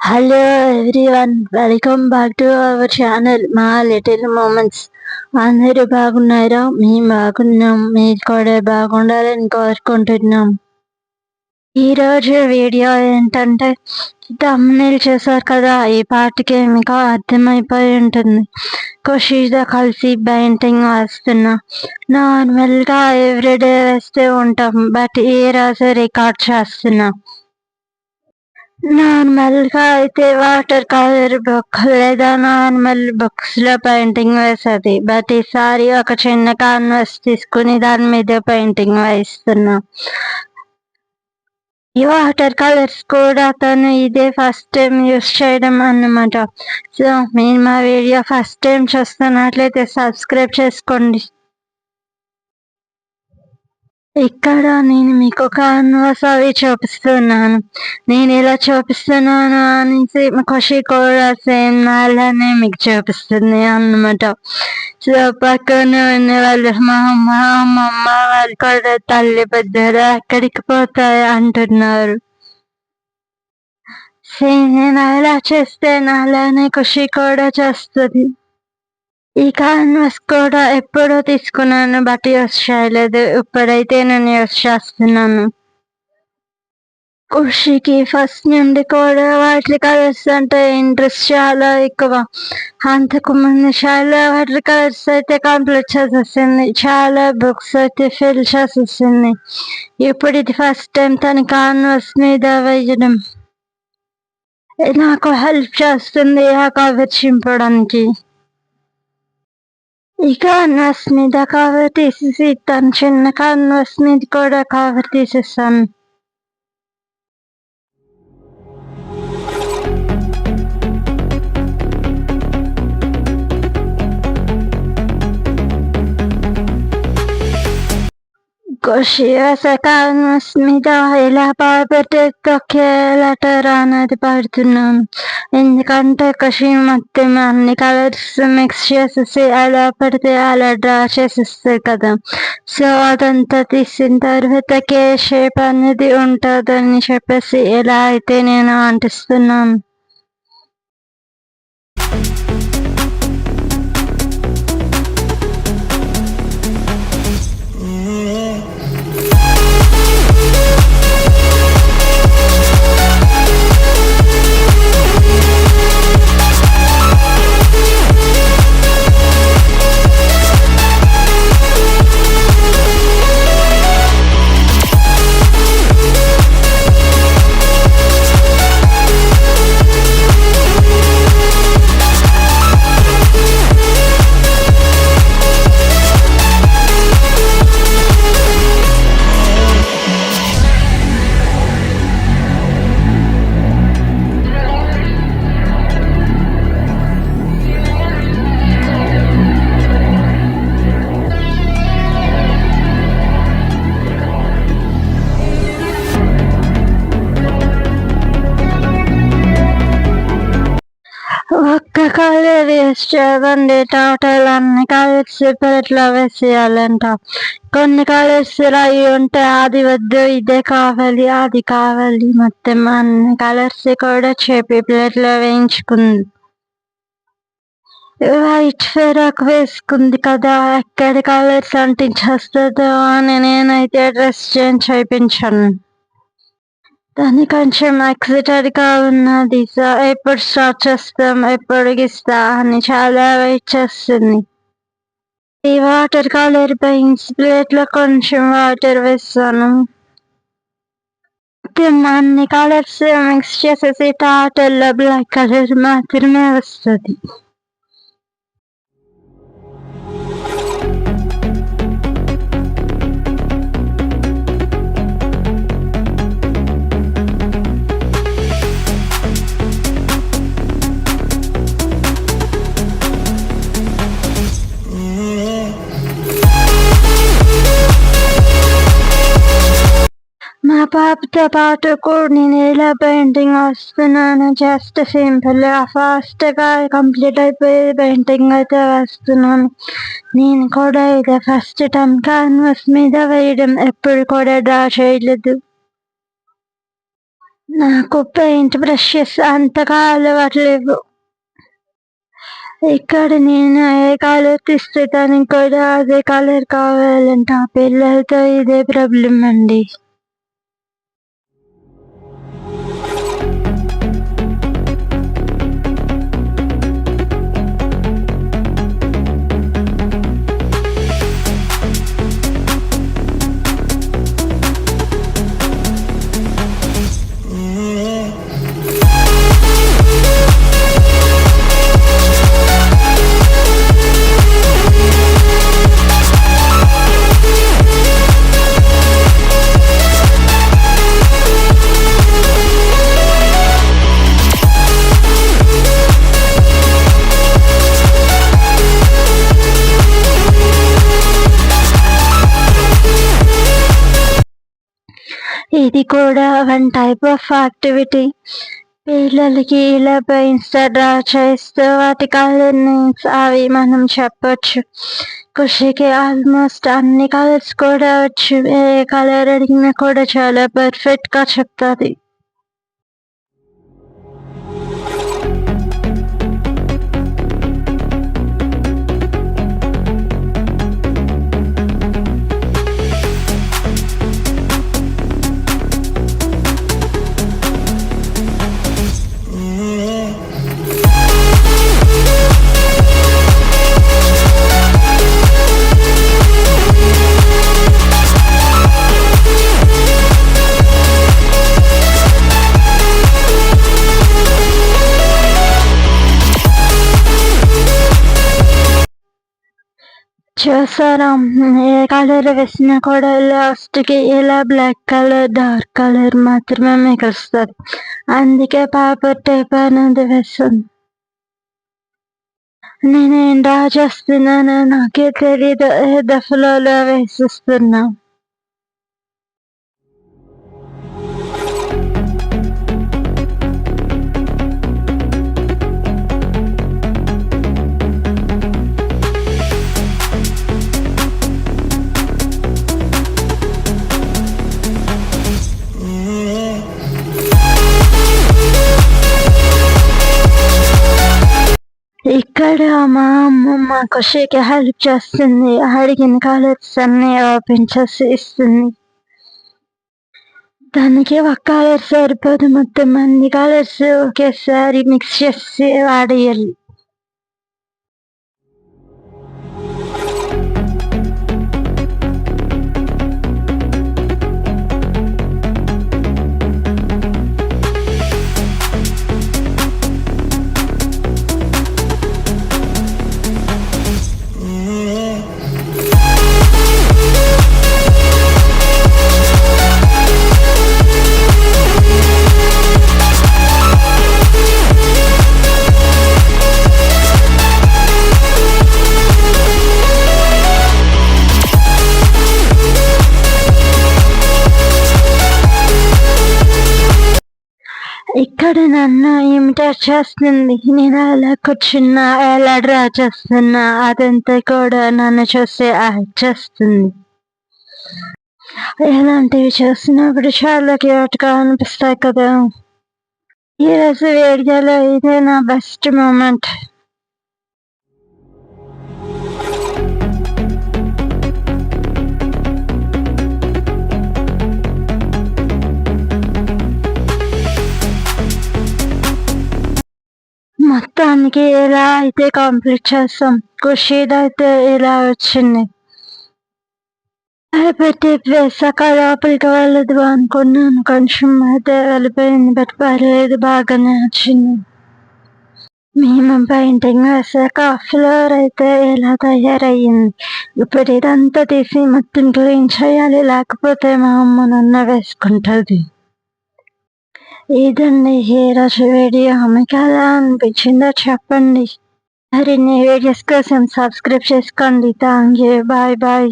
Hello everyone, welcome back to our channel మా little moments. అందరూ బాగున్నారా? మేము బాగున్నాం, మీరు కూడా బాగుండాలని కోరుకుంటున్నాం. ఈరోజు వీడియో ఏంటంటే థంబ్నెయిల్ చేశారు కదా, ఈ పాటకి మీకు అర్థమైపోయి ఉంటుంది. ఖుషీతో కలిసి పెయింటింగ్ వేస్తున్నా. నార్మల్గా ఎవ్రీడే వేస్తూ ఉంటాం, బట్ ఈ రోజు రికార్డ్ చేస్తున్నా. నార్మల్గా అయితే వాటర్ కలర్ బుక్ లేదా నార్మల్ బుక్స్లో పెయింటింగ్ వేసేది, బట్ ఈసారి ఒక చిన్న క్యాన్వాస్ తీసుకుని దాని మీద పెయింటింగ్ వేస్తున్నా. ఈ వాటర్ కలర్స్ కూడా తను ఇదే ఫస్ట్ టైం యూస్ చేయడం అన్నమాట. సో మీరు మా వీడియో ఫస్ట్ టైం చూస్తున్నట్లయితే సబ్స్క్రైబ్ చేసుకోండి. ఇక్కడ నేను మీకు క్యాన్వాస్ అవి చూపిస్తున్నాను. నేను ఇలా చూపిస్తున్నాను అనేసి ఖుషి కూడా సేమ్ అలానే మీకు చూపిస్తుంది అన్నమాట. సో పక్కన ఉన్న వాళ్ళు మా అమ్మమ్మ వాళ్ళు కూడా తల్లి బిడ్డలు ఎక్కడికి పోతాయి అంటున్నారు. సేమ్ నేను అలా చేస్తే అలానే ఖుషి కూడా చేస్తుంది. ఈ క్యాన్వాస్ కూడా ఎప్పుడో తీసుకున్నాను, బట్ యూస్ చేయలేదు. ఇప్పుడైతే నేను యూస్ చేస్తున్నాను. ఖుషికి ఫస్ట్ నుండి కూడా వాటర్ కలర్స్ అంటే ఇంట్రెస్ట్ చాలా ఎక్కువ. అంతకు ముందు చాలా వాటర్ కలర్స్ అయితే కంప్లీట్ చేసేసింది, చాలా బుక్స్ అయితే ఫిల్ చేసేసింది. ఇప్పుడు ఇది ఫస్ట్ టైం తన క్యాన్వాస్ మీద వేయడం. నాకు హెల్ప్ చేస్తుంది ఆ కవర్ చింపడానికి. ఈ క్యాన్వాస్ మీద కవర్ తీసేసి తను చిన్న క్యాన్వాస్ మీద కూడా కవర్ తీసేసాను. ఖుషి వేసే క్యాన్వాస్ మీద ఇలా పడితే తొక్కే లెటర్ అనేది పడుతున్నాను, ఎందుకంటే ఖుషి మొత్తం అన్ని కలర్స్ మిక్స్ చేసేసి ఎలా పడితే అలా డ్రా చేసేస్తాయి కదా. సో అదంతా తీసిన తర్వాత కే షేప్ అనేది ఉంటుందని చెప్పేసి ఇలా అయితే నేను అంటిస్తున్నాను. ఒక్క కలర్ వేస్ట్ చేయదండి, టోటల్ అన్ని కలర్స్ ఇట్లా వేసేయాలంట. కొన్ని కలర్స్ రాయి ఉంటే అది వద్దు, ఇదే కావాలి, అది కావాలి, మొత్తం అన్ని కలర్స్ కూడా చెప్పి ప్లేట్లో వేయించుకుంది. వైట్ ఫ్రాక్ వేసుకుంది కదా, ఎక్కడ కలర్స్ అంటించేస్తుందో అని నేనైతే డ్రెస్ చేంజ్ చేయించాను. దాన్ని కొంచెం ఎక్సైటెడ్గా ఉన్నది. సో ఎప్పుడు స్టార్ట్ చేస్తాం, ఎప్పుడు గీస్తా అని చాలా వెయిట్ చేస్తుంది. ఈ వాటర్ కలర్ పెయింట్స్ ప్లేట్లో కొంచెం వాటర్ వేస్తాను. అన్ని కలర్స్ మిక్స్ చేసేసి టోటల్లో బ్లాక్ కలర్ మాత్రమే వస్తుంది. మా పాపతో పాటు కూడా నేను ఇలా పెయింటింగ్ వేస్తున్నాను. జస్ట్ సింపుల్గా ఫాస్ట్గా కంప్లీట్ అయిపోయే పెయింటింగ్ అయితే వేస్తున్నాను. నేను కూడా ఇదే ఫస్ట్ టైం క్యాన్వాస్ మీద వేయడం, ఎప్పుడు కూడా డ్రా చేయలేదు. నాకు పెయింట్ బ్రషెస్ అంతగా అలవాటు లేవు. ఇక్కడ నేను ఏ కలర్ తీస్తే దానికి కూడా అదే కలర్ కావాలంట. పిల్లలతో ఇదే ప్రాబ్లం అండి. ఇది కూడా వన్ టైప్ ఆఫ్ యాక్టివిటీ. పిల్లలకి ఇలా పెయింట్స్ డ్రా చేస్తూ వాటి కలర్ నేమ్స్ అవి మనం చెప్పొచ్చు. ఖుషికి ఆల్మోస్ట్ అన్ని కలర్స్ కూడా వచ్చు. ఏ కలర్ అడిగినా కూడా చాలా పర్ఫెక్ట్ గా చెప్తుంది. చూసారా, ఏ కలర్ వేసినా కూడా లాస్ట్కి ఇలా బ్లాక్ కలర్ డార్క్ కలర్ మాత్రమే మిగులుస్తుంది. అందుకే పేపర్ టేప్ అనేది వేస్తుంది. నేనేం డ్రా చేస్తున్నానో నాకే తెలీదు, ఏదో ఫ్లోలో వేసిస్తున్నా. ఇక్కడ మా అమ్మమ్మ ఖుషికి హెల్ప్ చేస్తుంది. అడిగిన కలర్స్ అన్ని ఓపెన్ చేసి ఇస్తుంది. దానికి ఒక కలర్ సరిపోదు, మొత్తం అన్ని కలర్స్ ఒకేసారి మిక్స్ చేసి వాడేయాలి. ఇక్కడ నన్ను ఇమిటేట్ చేస్తుంది. నేను ఎలా కూర్చున్నా, ఎలా డ్రా చేస్తున్నా అదంతా కూడా నన్ను చూసి యాక్ట్ చేస్తుంది. ఇలాంటివి చూసినప్పుడు చాలా క్యూట్గా అనిపిస్తాయి కదా. ఈరోజు వీడియోలో ఇదే నా బెస్ట్ మూమెంట్. మొత్తానికి ఇలా అయితే కంప్లీట్ చేస్తాం. ఖుషిదైతే ఇలా వచ్చింది. పెట్టి వేసాక లోపలికి వెళ్ళదు అనుకున్నాను, కొంచెం అయితే వెళ్ళిపోయింది. బట్ పర్లేదు, బాగానే వచ్చింది. మేము పెయింటింగ్ వేసాక ఫ్లోర్ అయితే ఇలా తయారయ్యింది. ఇప్పుడు ఇదంతా తీసి మొత్తం క్లీన్ చేయాలి, లేకపోతే మా అమ్మ నన్ను వేసుకుంటుంది. ఇదండి ఈరోజు వీడియో. మీకు ఎలా అనిపించిందో చెప్పండి. మరిన్ని వీడియోస్ కోసం సబ్స్క్రైబ్ చేసుకోండి. Thank you. Bye bye.